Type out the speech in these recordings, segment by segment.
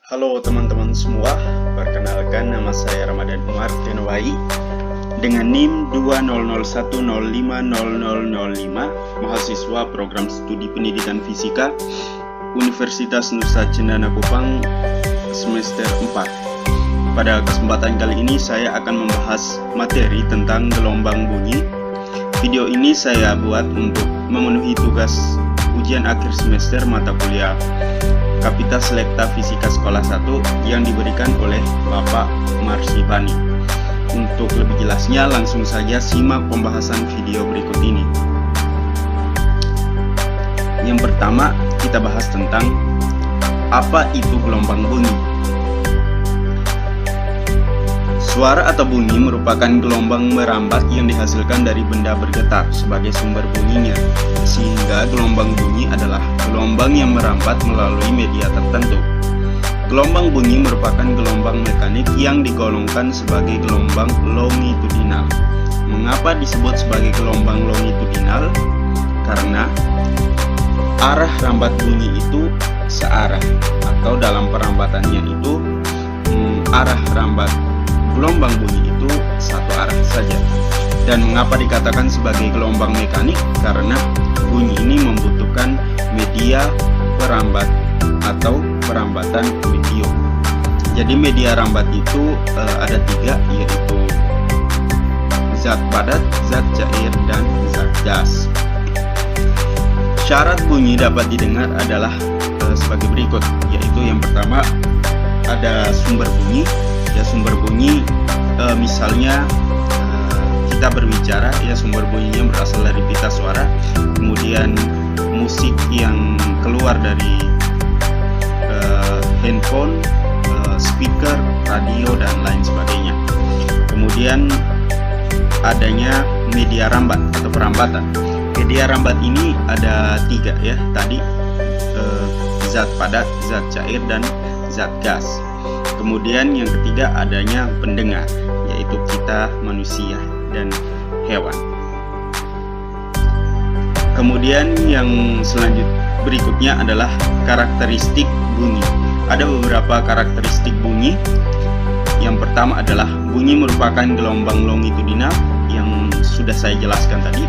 Halo teman-teman semua, perkenalkan nama saya Ramadan Umar Tenowai dengan NIM 20010500005, mahasiswa program studi pendidikan fisika Universitas Nusa Cendana Kupang semester 4. Pada kesempatan kali ini saya akan membahas materi tentang gelombang bunyi. Video ini saya buat untuk memenuhi tugas ujian akhir semester mata kuliah Kapita Selekta Fisika Sekolah 1 yang diberikan oleh Bapak Marsibani. Untuk lebih jelasnya langsung saja simak pembahasan video berikut ini. Yang pertama, kita bahas tentang apa itu gelombang bunyi. Suara atau bunyi merupakan gelombang merambat yang dihasilkan dari benda bergetar sebagai sumber bunyinya, sehingga gelombang bunyi adalah gelombang yang merambat melalui media tertentu. Gelombang bunyi merupakan gelombang mekanik yang digolongkan sebagai gelombang longitudinal. Mengapa disebut sebagai gelombang longitudinal? Karena arah rambat bunyi itu searah, atau dalam perambatannya itu arah rambat gelombang bunyi itu satu arah saja. Dan mengapa dikatakan sebagai gelombang mekanik? Karena bunyi ini membutuhkan media perambat atau perambatan medium. Jadi media rambat itu ada tiga, yaitu zat padat, zat cair, dan zat gas. Syarat bunyi dapat didengar adalah sebagai berikut, yaitu yang pertama ada sumber bunyi. Ya, sumber bunyi misalnya kita berbicara, ya sumber bunyinya berasal dari pita suara, kemudian musik yang keluar dari handphone, speaker, radio, dan lain sebagainya. Kemudian adanya media rambat atau perambatan. Media rambat ini ada tiga, ya tadi, zat padat, zat cair, dan zat gas. Kemudian yang ketiga adanya pendengar, yaitu kita manusia dan hewan. Kemudian yang berikutnya adalah karakteristik bunyi. Ada beberapa karakteristik bunyi. Yang pertama adalah bunyi merupakan gelombang longitudinal yang sudah saya jelaskan tadi.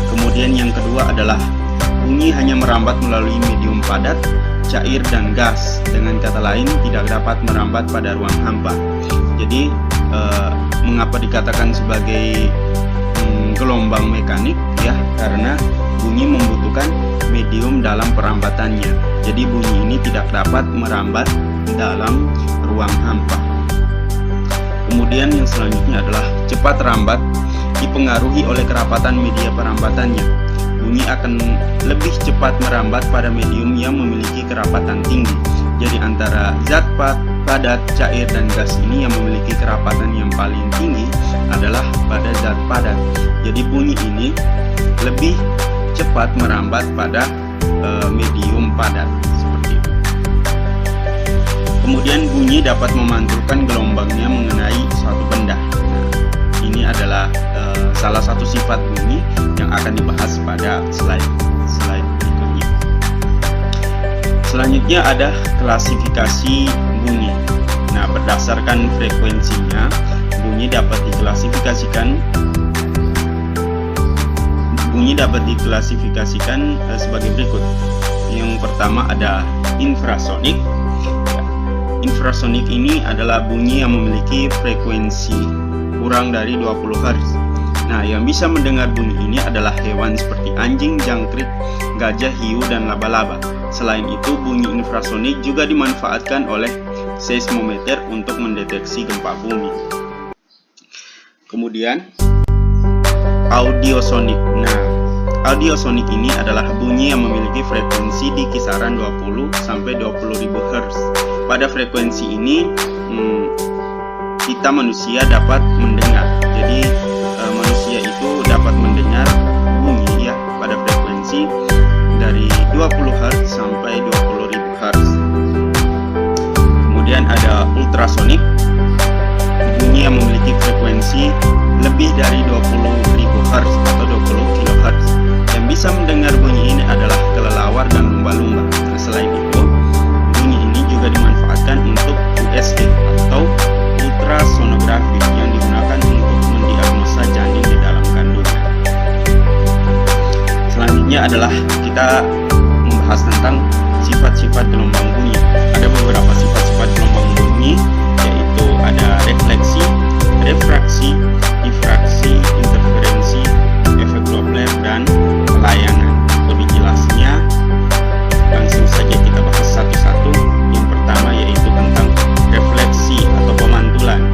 Kemudian yang kedua adalah bunyi hanya merambat melalui medium padat, cair, dan gas. Dengan kata lain, tidak dapat merambat pada ruang hampa. Jadi mengapa dikatakan sebagai gelombang mekanik? Ya, karena bunyi membutuhkan medium dalam perambatannya. Jadi bunyi ini tidak dapat merambat dalam ruang hampa. Kemudian yang selanjutnya adalah cepat rambat, dipengaruhi oleh kerapatan media perambatannya. Bunyi akan lebih cepat merambat pada medium yang memiliki kerapatan tinggi. Jadi antara zat padat, cair, dan gas ini yang memiliki kerapatan yang paling tinggi adalah pada zat padat. Jadi bunyi ini lebih cepat merambat pada medium padat, seperti itu. Kemudian bunyi dapat memantulkan gelombangnya mengenai suatu benda. Nah, ini adalah salah satu sifat bunyi yang akan dibahas pada slide berikutnya. Selanjutnya ada klasifikasi bunyi. Nah, berdasarkan frekuensinya, bunyi dapat diklasifikasikan sebagai berikut. Yang pertama ada infrasonik. Infrasonik ini adalah bunyi yang memiliki frekuensi kurang dari 20 Hz. Nah, yang bisa mendengar bunyi ini adalah hewan seperti anjing, jangkrik, gajah, hiu, dan laba-laba. Selain itu, bunyi infrasonik juga dimanfaatkan oleh seismometer untuk mendeteksi gempa bumi. Kemudian, audiosonik. Nah, audiosonik ini adalah bunyi yang memiliki frekuensi di kisaran 20 sampai 20.000 Hz. Pada frekuensi ini, kita manusia dapat mendengar. Jadi manusia itu dapat mendengar bunyi, ya, pada frekuensi dari 20 Hz sampai 20.000 Hz. Kemudian ada ultrasonik, bunyi yang memiliki frekuensi lebih dari 20.000 Hz atau 20 kHz. Yang bisa mendengar bunyi ini adalah kelelawar dan lumba-lumba. Nah, selain itu, bunyi ini juga dimanfaatkan kita membahas tentang sifat-sifat gelombang bunyi. Ada beberapa sifat-sifat gelombang bunyi, yaitu ada refleksi, refraksi, difraksi, interferensi, efek Doppler, dan pelayangan. Lebih jelasnya langsung saja kita bahas satu-satu. Yang pertama yaitu tentang refleksi atau pemantulan.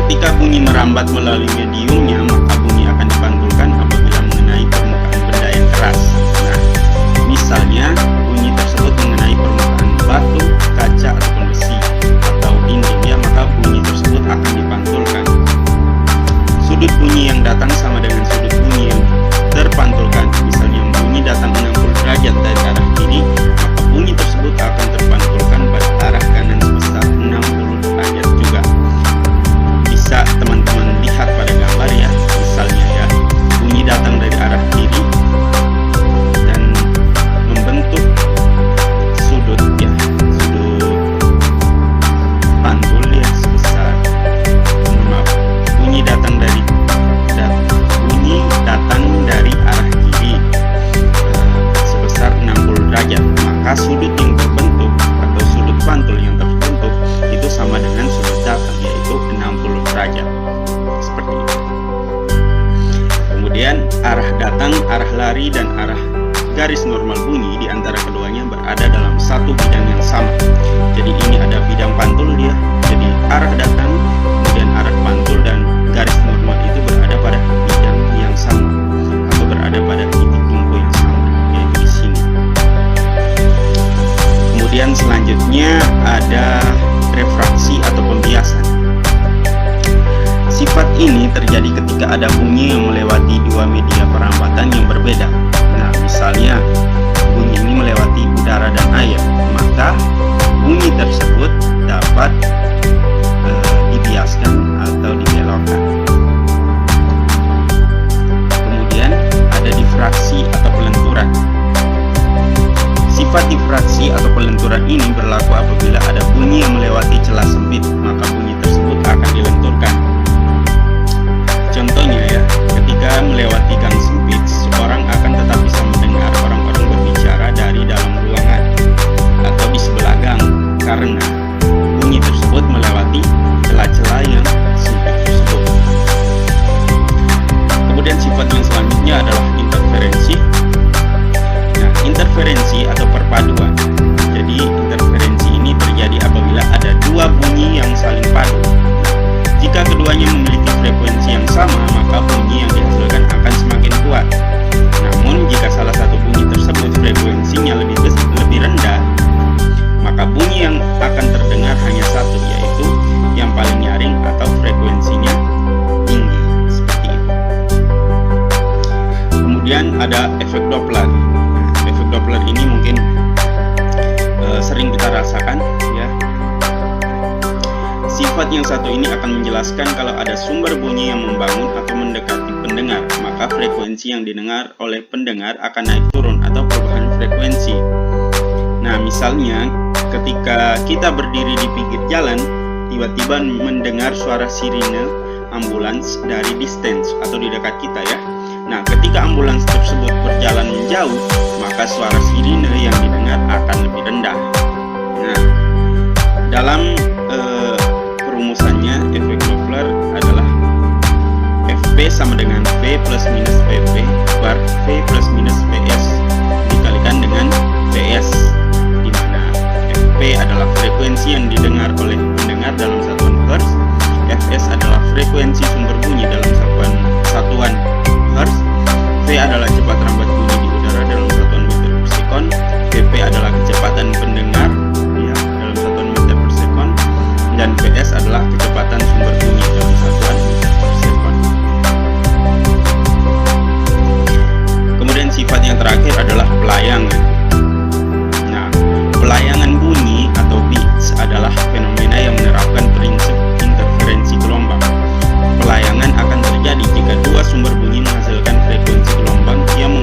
Ketika bunyi merambat melalui mediumnya, maka bunyi akan dipantulkan apabila mengenai permukaan benda yang keras. Nah, misalnya bunyi tersebut mengenai permukaan batu, kaca, ataupun besi atau dinding, ya, maka bunyi tersebut akan dipantulkan. Sudut bunyi yang datang sama dengan sudut bunyi yang terpantulkan. Misalnya bunyi datang 60 derajat dari arah kiri, maka bunyi tersebut akan terpantulkan pada arah kanan sebesar 60 derajat juga. Bisa teman-teman lihat pada gambar, ya, misalnya, ya, bunyi datang dari arah kiri dan membentuk sudut, ya, sudut pantul, ya, sebesar, maaf, bunyi datang dari arah kiri sebesar 60 derajat, maka sudut yang terbentuk atau sudut pantul yang terbentuk itu sama dengan sudut datang, yaitu 60 derajat. Seperti itu. Kemudian arah datang, arah lari, dan arah garis normal bunyi di antara keduanya berada dalam satu bidang yang sama. Jadi ini ada bidang pantul, dia. Jadi arah datang, kemudian arah pantul, dan garis normal itu berada pada bidang yang sama atau berada pada titik tumpu yang sama, yaitu di sini. Kemudian selanjutnya ada refraksi atau pembiasan. Sifat ini terjadi ketika ada bunyi yang melewati dua media perambatan yang berbeda. Nah, misalnya bunyi ini melewati udara dan air, maka bunyi tersebut dapat dibiaskan atau dibelokkan. Kemudian ada difraksi atau pelenturan. Sifat difraksi atau pelenturan ini berlaku apabila ada bunyi yang melewati celah sempit, maka bunyi tersebut akan dilenturkan. Contohnya, ya, ketika melewati gang sempit, seseorang akan tetap bisa mendengar orang-orang berbicara dari dalam ruangan atau di sebelah gang karena bunyi tersebut melewati celah-celah yang sempit tersebut. Kemudian sifat yang selanjutnya adalah interferensi. Nah, interferensi atau perpaduan. Jadi interferensi ini terjadi apabila ada dua bunyi yang saling padu. Jika keduanya memiliki frekuensi yang sama, maka bunyi yang dihasilkan akan semakin kuat. Namun jika salah satu bunyi tersebut frekuensinya lebih rendah, maka bunyi yang akan terdengar hanya satu, yaitu yang paling nyaring atau frekuensinya tinggi. Seperti itu. Kemudian ada efek Doppler. Nah, efek Doppler ini mungkin sering kita rasakan, ya. Sifat yang satu ini akan menjelaskan kalau ada sumber bunyi yang membangun atau mendekati pendengar, maka frekuensi yang didengar oleh pendengar akan naik turun atau perubahan frekuensi. Nah, misalnya ketika kita berdiri di pinggir jalan, tiba-tiba mendengar suara sirine ambulans dari distance atau di dekat kita, ya. Nah, ketika ambulans tersebut berjalan menjauh, maka suara sirine yang didengar akan lebih rendah. Nah, dalam perumusannya efek Doppler adalah Fp sama dengan V plus minus Pp bar V plus minus Vs dikalikan dengan Vs, di mana Fp adalah frekuensi yang didengar oleh pendengar dalam satuan Hertz, Fs adalah frekuensi sumber bunyi dalam satuan Hertz, V adalah cepat rambat bunyi di udara dalam satuan meter per sekon, Vp adalah kecepatan pendengar, ya, dalam satuan meter per sekon, dan Vs adalah kecepatan sumber bunyi dalam satuan meter per sekon. Kemudian sifat yang terakhir adalah pelayangan. Nah, pelayangan bunyi atau beats adalah fenomena yang menerapkan prinsip interferensi gelombang. Pelayangan akan terjadi jika dua sumber bunyi menghasilkan frekuensi gelombang yang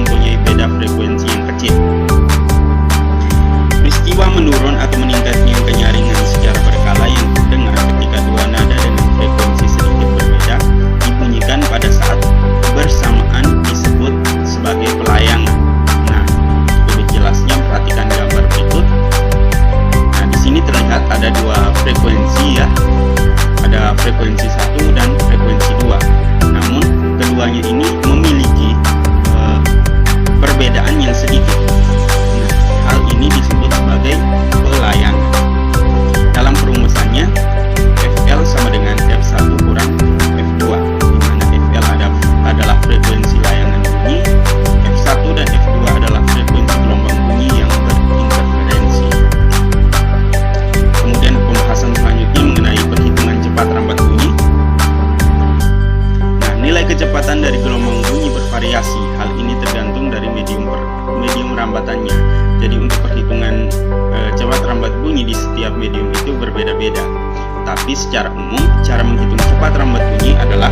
berbeda-beda. Tapi secara umum, cara menghitung cepat rambat bunyi adalah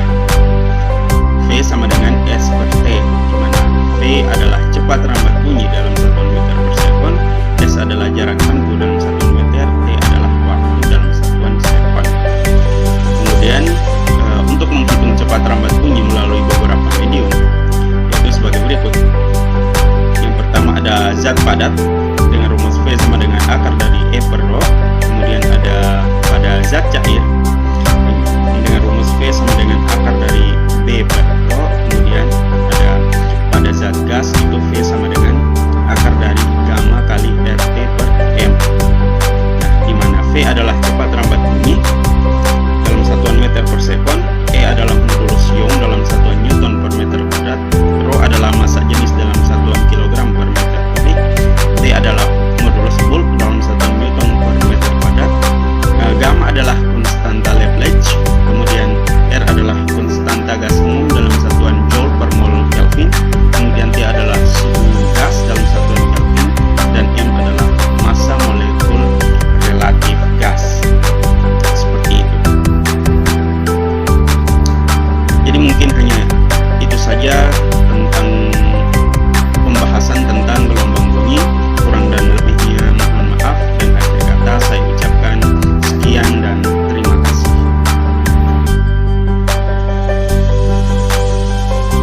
V sama dengan S per T, di mana V adalah cepat rambat bunyi dalam satuan meter per sekon, S adalah jarak tempuh dalam satuan meter, T adalah waktu dalam satuan sekon. Kemudian untuk menghitung cepat rambat bunyi melalui beberapa medium, yaitu sebagai berikut. Yang pertama ada zat padat dengan rumus V sama dengan akar dari E per rho. Kemudian ada pada zat cair dengan rumus V sama dengan akar dari B per rho. Kemudian ada pada zat gas itu V sama dengan akar dari gamma kali RT per M. Nah, di mana V adalah